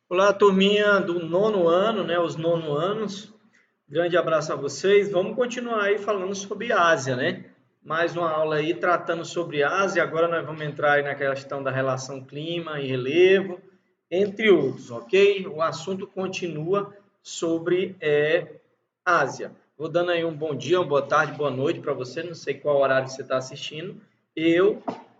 Olá, turminha do nono ano, né? Os nono anos. Grande abraço a vocês. Vamos continuar aí falando sobre Ásia, né? Mais uma aula aí tratando sobre Ásia. Agora nós vamos entrar aí na questão da relação clima e relevo, entre outros, ok? O assunto continua sobre Ásia. Vou dando aí um bom dia, uma boa tarde, boa noite para você. Não sei qual horário você está assistindo.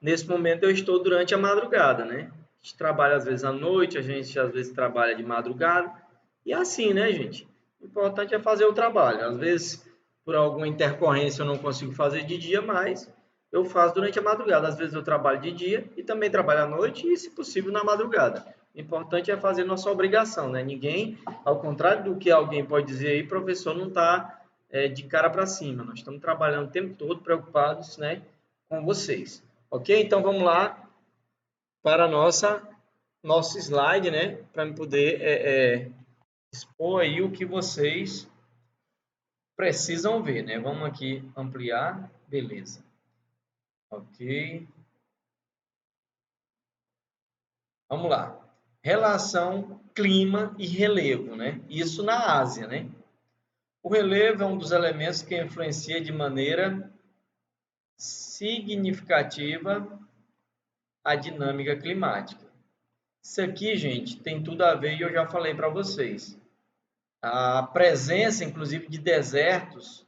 Nesse momento, eu estou durante a madrugada, né? A gente trabalha às vezes à noite, a gente às vezes trabalha de madrugada. E assim, né, gente? O importante é fazer o trabalho. Às vezes, por alguma intercorrência, eu não consigo fazer de dia, mas eu faço durante a madrugada. Às vezes eu trabalho de dia e também trabalho à noite e, se possível, na madrugada. O importante é fazer nossa obrigação, né? Ninguém, ao contrário do que alguém pode dizer aí, professor não está de cara para cima. Nós estamos trabalhando o tempo todo preocupados, né, com vocês. Ok? Então vamos lá para nosso slide, né, para poder expor aí o que vocês precisam ver, né? Vamos aqui ampliar, beleza? Ok? Vamos lá. Relação clima e relevo, né? Isso na Ásia, né? O relevo é um dos elementos que influencia de maneira significativa a dinâmica climática. Isso aqui, gente, tem tudo a ver e eu já falei para vocês. A presença, inclusive, de desertos,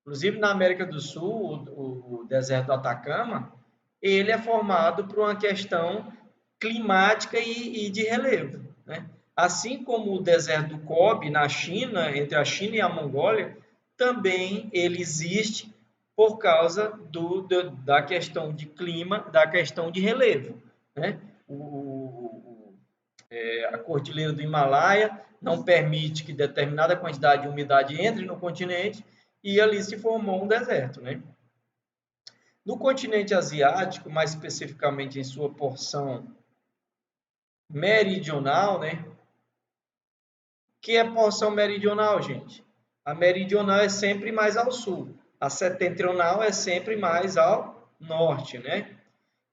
inclusive na América do Sul, o deserto do Atacama, ele é formado por uma questão climática e de relevo, né? Assim como o deserto do Gobi, na China, entre a China e a Mongólia, também ele existe por causa da questão de clima, da questão de relevo, né? A cordilheira do Himalaia não permite que determinada quantidade de umidade entre no continente e ali se formou um deserto, né? No continente asiático, mais especificamente em sua porção meridional, né? Que é porção meridional, gente? A meridional é sempre mais ao sul, a setentrional é sempre mais ao norte, né?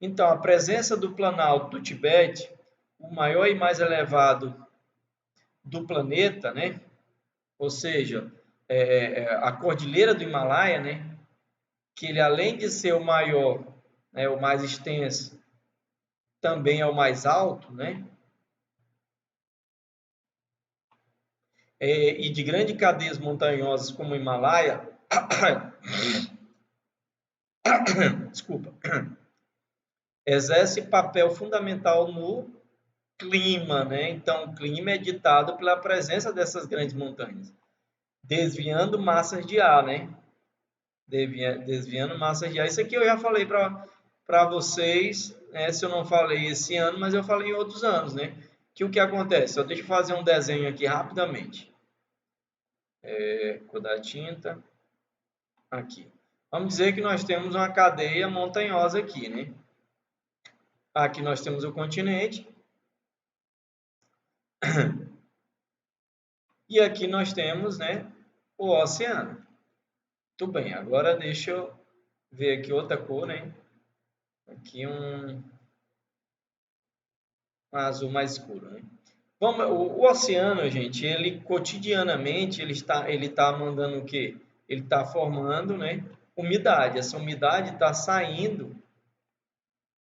Então, a presença do Planalto do Tibete, o maior e mais elevado do planeta, né? Ou seja, a cordilheira do Himalaia, né? Que ele, além de ser o maior, né, o mais extenso, também é o mais alto, né? E de grandes cadeias montanhosas como o Himalaia, desculpa, exerce papel fundamental no clima, né? Então, o clima é ditado pela presença dessas grandes montanhas, desviando massas de ar, né? Desviando massas de ar. Isso aqui eu já falei para vocês, né? Se eu não falei esse ano, mas eu falei em outros anos, né? Que o que acontece? Deixa eu fazer um desenho aqui rapidamente. Cor da tinta, aqui. Vamos dizer que nós temos uma cadeia montanhosa aqui, né? Aqui nós temos o continente. E aqui nós temos, né, o oceano. Tudo bem, agora deixa eu ver aqui outra cor, né? Aqui um azul mais escuro, né? O oceano, gente, ele cotidianamente ele está mandando o quê? Ele está formando, né, umidade. Essa umidade está saindo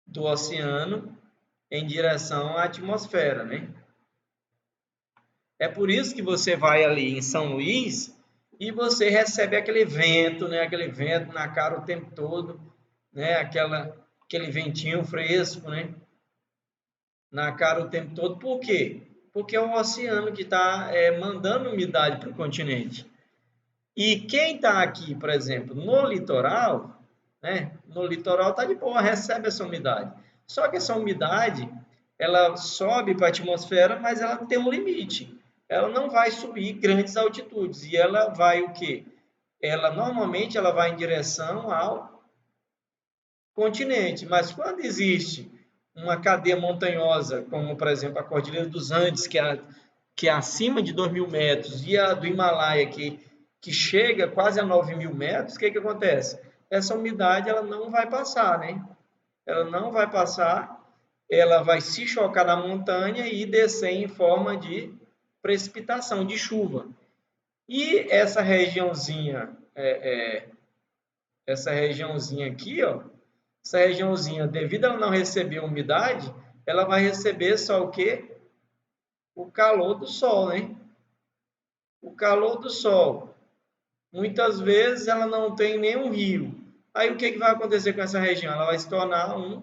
do oceano em direção à atmosfera, né? É por isso que você vai ali em São Luís e você recebe aquele vento, né? Aquele vento na cara o tempo todo, né? Aquele ventinho fresco, né? Na cara o tempo todo. Por quê? Porque é o oceano que está mandando umidade para o continente. E quem está aqui, por exemplo, no litoral, né? No litoral está de boa, recebe essa umidade. Só que essa umidade, ela sobe para a atmosfera, mas ela tem um limite. Ela não vai subir grandes altitudes. E ela vai o quê? Normalmente ela vai em direção ao continente. Mas quando existe uma cadeia montanhosa, como por exemplo a Cordilheira dos Andes, que é acima de 2.000 metros, e a do Himalaia, que chega quase a 9.000 metros, o que acontece? Essa umidade ela não vai passar, né? Ela não vai passar ela vai se chocar na montanha e descer em forma de precipitação, de chuva. E essa regiãozinha, essa regiãozinha aqui, ó, essa regiãozinha, devido a ela não receber umidade, ela vai receber só o quê? O calor do sol, né? O calor do sol. Muitas vezes ela não tem nenhum rio. Aí o que vai acontecer com essa região? Ela vai se tornar um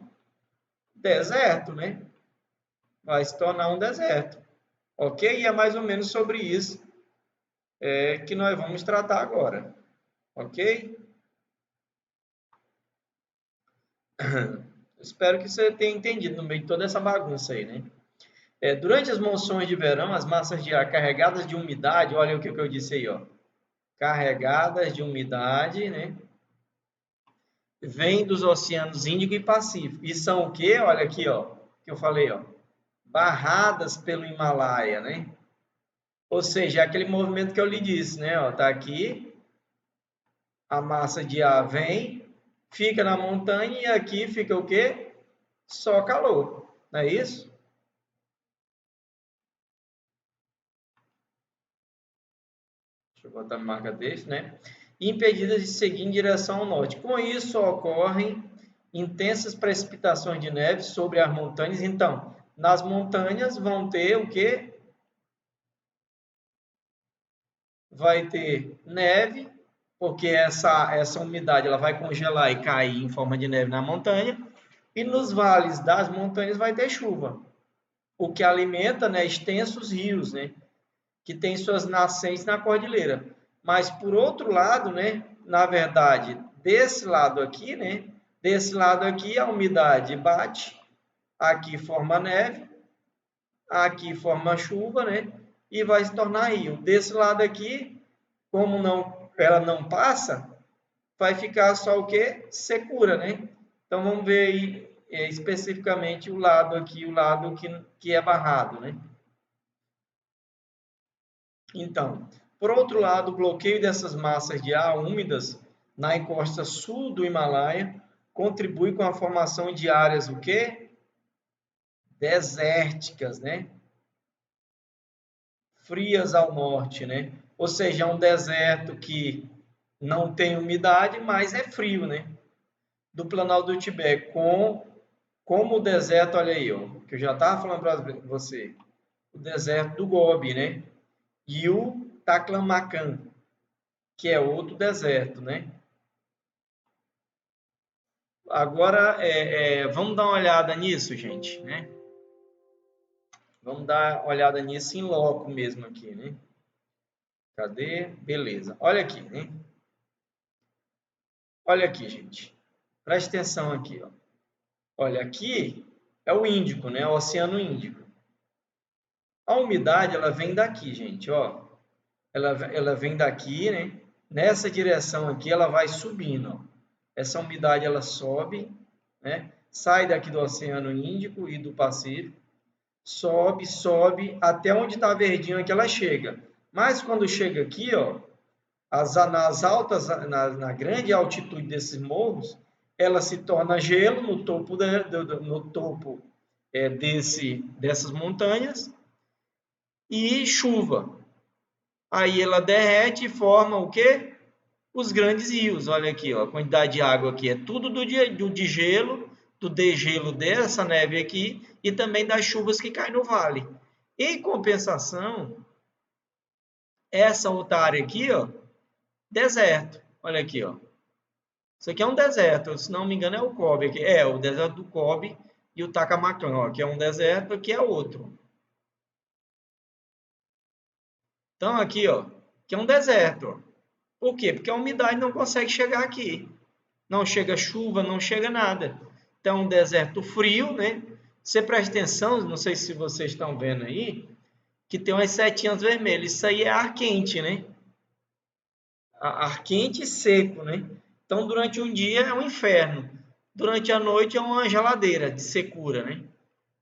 deserto, né? Vai se tornar um deserto. Ok? E é mais ou menos sobre isso que nós vamos tratar agora. Ok? Espero que você tenha entendido no meio de toda essa bagunça aí, né? Durante as monções de verão, as massas de ar carregadas de umidade, olha o que eu disse aí, ó. Carregadas de umidade, né? Vêm dos oceanos Índico e Pacífico. E são o quê? Olha aqui, ó, que eu falei, ó. Barradas pelo Himalaia, né? Ou seja, é aquele movimento que eu lhe disse, né? Ó, tá aqui, a massa de ar vem, fica na montanha e aqui fica o quê? Só calor, não é isso? Deixa eu botar a marca desse, né? Impedidas de seguir em direção ao norte. Com isso, ocorrem intensas precipitações de neve sobre as montanhas. Então, nas montanhas vão ter o quê? Vai ter neve, porque essa umidade ela vai congelar e cair em forma de neve na montanha. E nos vales das montanhas vai ter chuva, o que alimenta, né, extensos rios, né, que têm suas nascentes na cordilheira. Mas por outro lado, né, na verdade, desse lado aqui, né, desse lado aqui a umidade bate, aqui forma neve, aqui forma chuva, né, e vai se tornar rio. Desse lado aqui, como ela não passa, vai ficar só o que? Secura, né? Então vamos ver aí especificamente o lado aqui, o lado que é barrado, né? Então, por outro lado, o bloqueio dessas massas de ar úmidas na encosta sul do Himalaia contribui com a formação de áreas o quê? Desérticas, né? Frias ao norte, né? Ou seja, é um deserto que não tem umidade, mas é frio, né? Do Planalto do Tibete, como o deserto, olha aí, ó, que eu já estava falando para você, o deserto do Gobi, né? E o Taklamakan, que é outro deserto, né? Agora, vamos dar uma olhada nisso, gente, né? Vamos dar uma olhada nisso em loco mesmo aqui, né? Cadê? Beleza. Olha aqui, né? Olha aqui, gente. Preste atenção aqui, ó. Olha, aqui é o Índico, né? O Oceano Índico. A umidade, ela vem daqui, gente, ó. Ela vem daqui, né? Nessa direção aqui, ela vai subindo, ó. Essa umidade, ela sobe, né? Sai daqui do Oceano Índico e do Pacífico, sobe, sobe, até onde está verdinho aqui ela chega. Mas quando chega aqui, ó, nas altas, na grande altitude desses morros, ela se torna gelo no topo, no topo dessas montanhas e chuva. Aí ela derrete e forma o quê? Os grandes rios. Olha aqui, ó, a quantidade de água aqui é tudo do degelo, do degelo dessa neve aqui e também das chuvas que caem no vale. Em compensação, essa outra área aqui, ó, deserto. Olha aqui, ó. Isso aqui é um deserto, se não me engano é o Gobi, aqui. É o deserto do Gobi e o Taklamakan, ó, que é um deserto, aqui é outro. Então aqui, ó, que é um deserto, ó. Por quê? Porque a umidade não consegue chegar aqui. Não chega chuva, não chega nada. Então, um deserto frio, né? Você presta atenção, não sei se vocês estão vendo aí, que tem umas setinhas vermelhas. Isso aí é ar quente, né? Ar quente e seco, né? Então, durante um dia é um inferno. Durante a noite é uma geladeira de secura, né?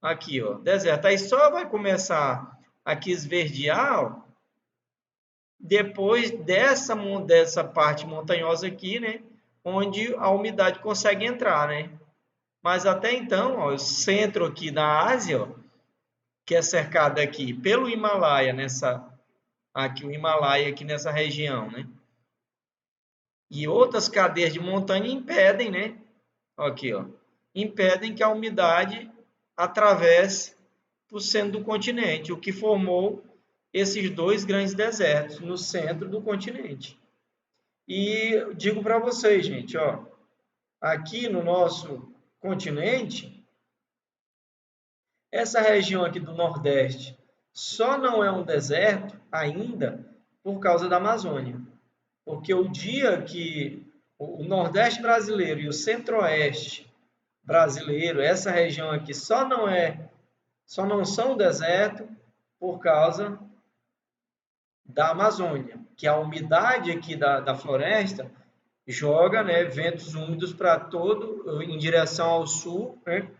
Aqui, ó, deserto. Aí só vai começar aqui esverdear, ó, depois dessa parte montanhosa aqui, né? Onde a umidade consegue entrar, né? Mas até então, ó, o centro aqui da Ásia, ó, que é cercado aqui pelo Himalaia, aqui o Himalaia aqui nessa região, né? E outras cadeias de montanha impedem, né? Aqui, ó, impedem que a umidade atravesse o centro do continente, o que formou esses dois grandes desertos no centro do continente. E digo para vocês, gente, ó, aqui no nosso continente, essa região aqui do Nordeste só não é um deserto ainda por causa da Amazônia. Porque o dia que o Nordeste brasileiro e o Centro-Oeste brasileiro, essa região aqui só não são deserto por causa da Amazônia, que a umidade aqui da floresta joga, né, ventos úmidos para todo em direção ao sul, né,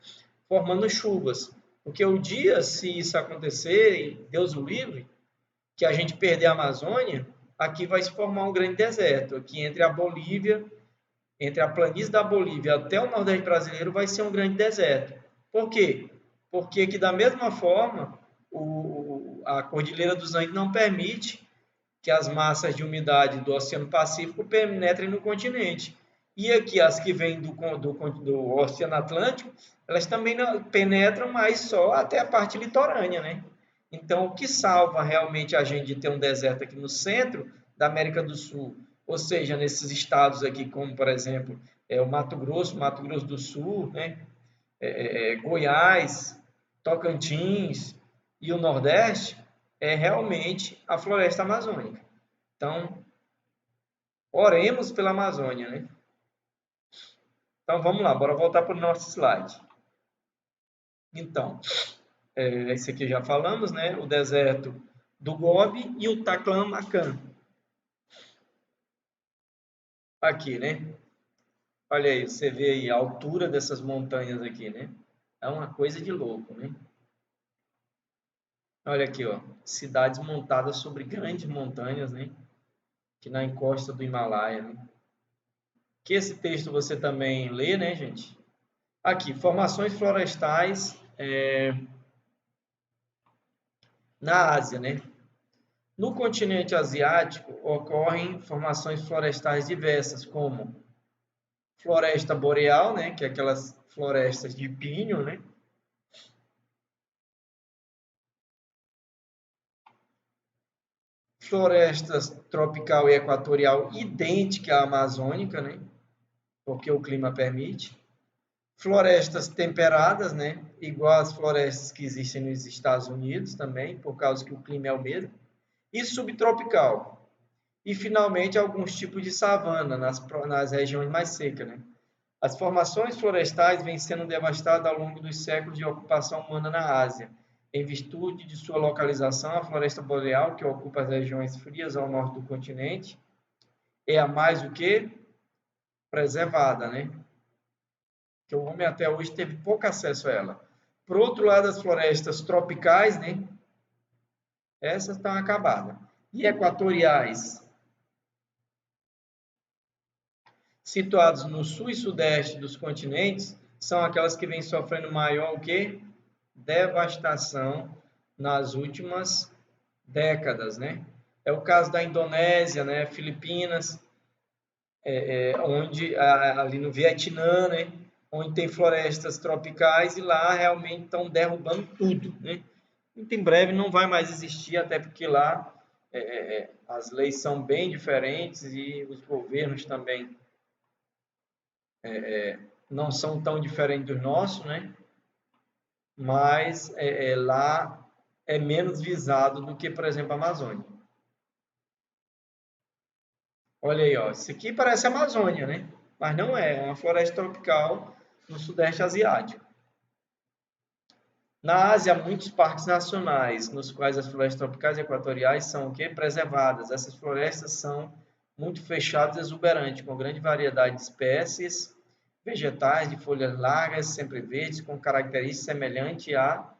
formando chuvas. Porque o dia, se isso acontecer, e Deus o livre, que a gente perder a Amazônia, aqui vai se formar um grande deserto. Aqui entre a Bolívia, entre a planície da Bolívia até o Nordeste brasileiro, vai ser um grande deserto. Por quê? Porque que da mesma forma, a Cordilheira dos Andes não permite que as massas de umidade do Oceano Pacífico penetrem no continente. E aqui as que vêm do Oceano Atlântico, elas também penetram, mas só até a parte litorânea, né? Então, o que salva realmente a gente de ter um deserto aqui no centro da América do Sul, ou seja, nesses estados aqui, como, por exemplo, o Mato Grosso do Sul, né? Goiás, Tocantins e o Nordeste, é realmente a floresta amazônica. Então, oremos pela Amazônia, né? Então, vamos lá, bora voltar para o nosso slide. Então, esse aqui já falamos, né? O deserto do Gobi e o Taklamakan. Aqui, né? Olha aí, você vê aí a altura dessas montanhas aqui, né? É uma coisa de louco, né? Olha aqui, ó, cidades montadas sobre grandes montanhas, né? Que na encosta do Himalaia, né? Que esse texto você também lê, né, gente? Aqui, formações florestais na Ásia, né? No continente asiático ocorrem formações florestais diversas, como floresta boreal, né, que é aquelas florestas de pinho, né? Florestas tropical e equatorial idêntica à amazônica, né? Porque o clima permite. Florestas temperadas, né? Igual às florestas que existem nos Estados Unidos também, por causa que o clima é o mesmo. E subtropical. E, finalmente, alguns tipos de savana nas regiões mais secas, né? As formações florestais vêm sendo devastadas ao longo dos séculos de ocupação humana na Ásia. Em virtude de sua localização, a floresta boreal, que ocupa as regiões frias ao norte do continente, é a mais o que? Preservada, né? Que o homem até hoje teve pouco acesso a ela. Por outro lado, as florestas tropicais, né? Essas estão acabadas. E equatoriais, situados no sul e sudeste dos continentes, são aquelas que vêm sofrendo maior o quê? Devastação nas últimas décadas, né? É o caso da Indonésia, né? Filipinas, onde ali no Vietnã, né? Onde tem florestas tropicais e lá realmente estão derrubando tudo, né? Muito em breve não vai mais existir, até porque lá as leis são bem diferentes e os governos também não são tão diferentes dos nossos, né? Mas lá é menos visado do que, por exemplo, a Amazônia. Olha aí, ó, isso aqui parece a Amazônia, né? Mas não é, é uma floresta tropical no Sudeste Asiático. Na Ásia, há muitos parques nacionais, nos quais as florestas tropicais e equatoriais são o quê? Preservadas. Essas florestas são muito fechadas e exuberantes, com grande variedade de espécies vegetais de folhas largas, sempre verdes, com características semelhantes à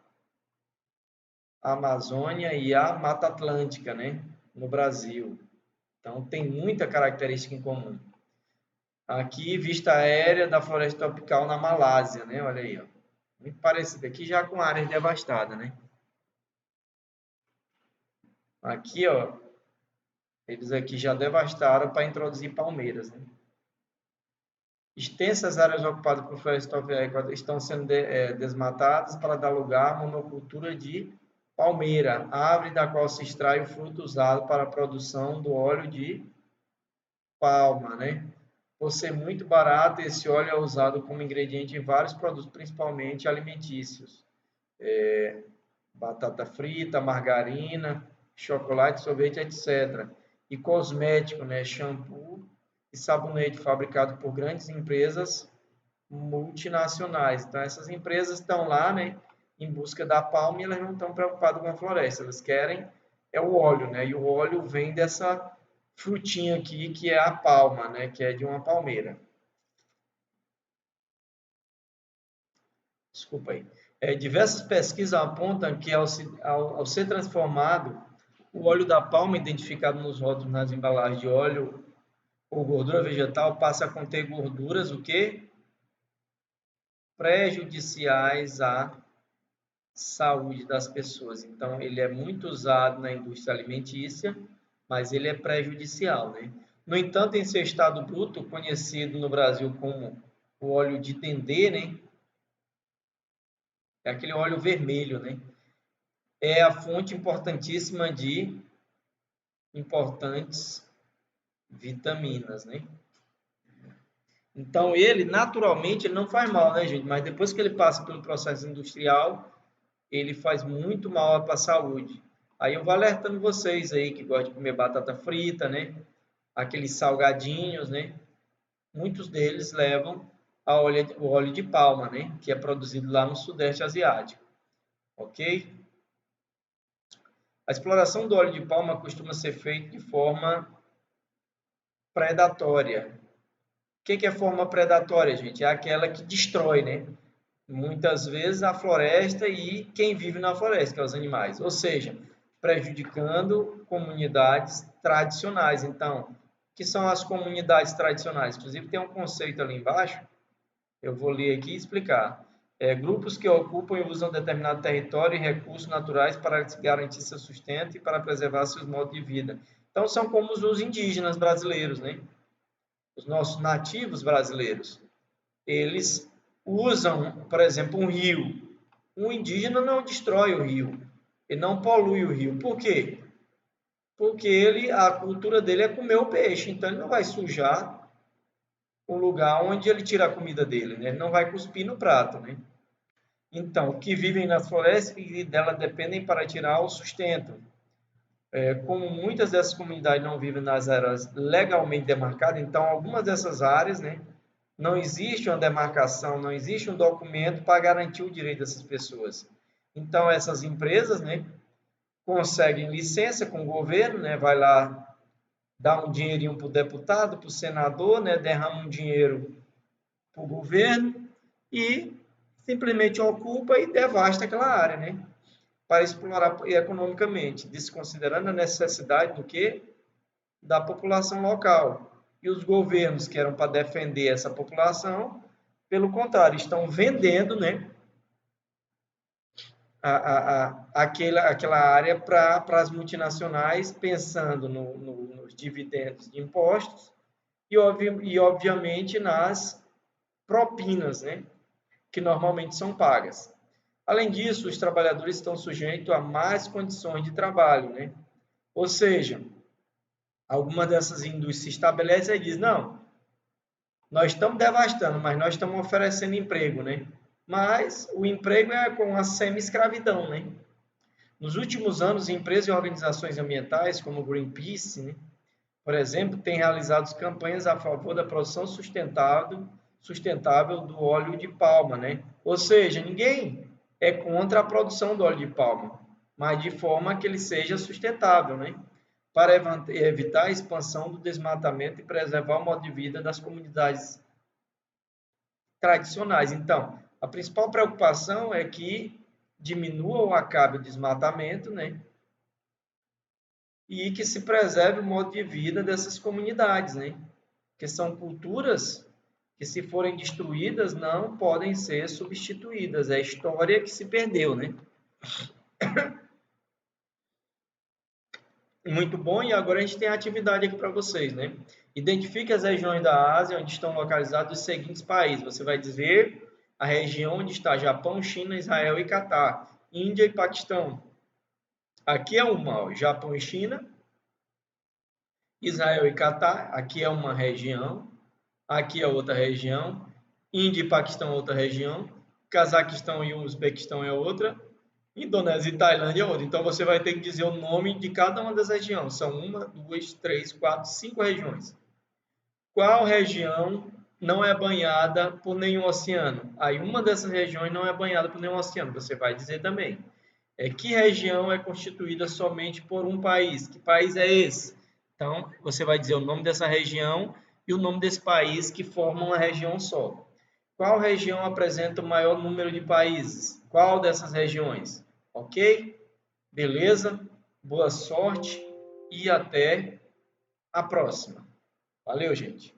Amazônia e à Mata Atlântica, né? No Brasil. Então, tem muita característica em comum. Aqui, vista aérea da floresta tropical na Malásia, né? Olha aí, ó. Muito parecido aqui já com áreas devastadas, né? Aqui, ó, eles aqui já devastaram para introduzir palmeiras, né? Extensas áreas ocupadas por floresta tropical estão sendo desmatadas para dar lugar à monocultura de palmeira, árvore da qual se extrai o fruto usado para a produção do óleo de palma, né? Por ser muito barato, esse óleo é usado como ingrediente em vários produtos, principalmente alimentícios. Batata frita, margarina, chocolate, sorvete, etc. E cosmético, né? Shampoo e sabonete fabricado por grandes empresas multinacionais. Então, essas empresas estão lá, né, em busca da palma e elas não estão preocupadas com a floresta. Elas querem o óleo, né? E o óleo vem dessa frutinha aqui, que é a palma, né? Que é de uma palmeira. Desculpa aí. Diversas pesquisas apontam que ao ser transformado, o óleo da palma, identificado nos rótulos nas embalagens de óleo ou gordura vegetal, passa a conter gorduras, o quê? Prejudiciais à saúde das pessoas. Então, ele é muito usado na indústria alimentícia, mas ele é prejudicial, né? No entanto, em seu estado bruto, conhecido no Brasil como o óleo de dendê, né? É aquele óleo vermelho, né? É a fonte importantíssima de importantes vitaminas, né? Então, ele, naturalmente, ele não faz mal, né, gente? Mas depois que ele passa pelo processo industrial, ele faz muito mal para a saúde. Aí eu vou alertando vocês aí que gostam de comer batata frita, né? Aqueles salgadinhos, né? Muitos deles levam o óleo de palma, né? Que é produzido lá no Sudeste Asiático, ok? A exploração do óleo de palma costuma ser feita de forma predatória. O que é forma predatória, gente? É aquela que destrói, né? Muitas vezes a floresta e quem vive na floresta, que é os animais. Ou seja, prejudicando comunidades tradicionais. Então, o que são as comunidades tradicionais? Inclusive, tem um conceito ali embaixo, eu vou ler aqui e explicar. Grupos que ocupam e usam determinado território e recursos naturais para garantir seu sustento e para preservar seus modos de vida. Então, são como os indígenas brasileiros, né? Os nossos nativos brasileiros. Eles usam, por exemplo, um rio. Um indígena não destrói o rio, ele não polui o rio. Por quê? Porque a cultura dele é comer o peixe, então ele não vai sujar o lugar onde ele tira a comida dele, né? Ele não vai cuspir no prato, né? Então, que vivem nas florestas e dela dependem para tirar o sustento. Como muitas dessas comunidades não vivem nas áreas legalmente demarcadas, então algumas dessas áreas, né, não existe uma demarcação, não existe um documento para garantir o direito dessas pessoas. Então, essas empresas, né, conseguem licença com o governo, né, vai lá dar um dinheirinho para o deputado, para o senador, né, derrama um dinheiro para o governo e simplesmente ocupa e devasta aquela área, né, para explorar economicamente, desconsiderando a necessidade do quê? Da população local. E os governos que eram para defender essa população, pelo contrário, estão vendendo, né, aquela área para as multinacionais, pensando nos dividendos de impostos e, obviamente, nas propinas, né, que normalmente são pagas. Além disso, os trabalhadores estão sujeitos a mais condições de trabalho, né? Ou seja, alguma dessas indústrias se estabelece e diz, não, nós estamos devastando, mas nós estamos oferecendo emprego, né? Mas o emprego é com a semi-escravidão, né? Nos últimos anos, empresas e organizações ambientais, como o Greenpeace, né, por exemplo, têm realizado campanhas a favor da produção sustentável do óleo de palma, né? Ou seja, ninguém é contra a produção do óleo de palma, mas de forma que ele seja sustentável, né? Para evitar a expansão do desmatamento e preservar o modo de vida das comunidades tradicionais. Então, a principal preocupação é que diminua ou acabe o desmatamento, né? E que se preserve o modo de vida dessas comunidades, né? porque são culturas que, se forem destruídas, não podem ser substituídas. É a história que se perdeu, né? Muito bom, e agora a gente tem a atividade aqui para vocês, né? Identifique as regiões da Ásia onde estão localizados os seguintes países. Você vai dizer a região onde está Japão, China, Israel e Catar, Índia e Paquistão. Aqui é uma, ó, Japão e China, Israel e Catar, aqui é uma região, aqui é outra região, Índia e Paquistão é outra região, Cazaquistão e Uzbequistão é outra, Indonésia e Tailândia é outra. Então você vai ter que dizer o nome de cada uma das regiões. São 1, 2, 3, 4, 5 regiões. Qual região não é banhada por nenhum oceano? Aí uma dessas regiões não é banhada por nenhum oceano. Você vai dizer também. Que região é constituída somente por um país? Que país é esse? Então, você vai dizer o nome dessa região e o nome desse país que formam uma região só. Qual região apresenta o maior número de países? Qual dessas regiões? Ok? Beleza? Boa sorte e até a próxima. Valeu, gente!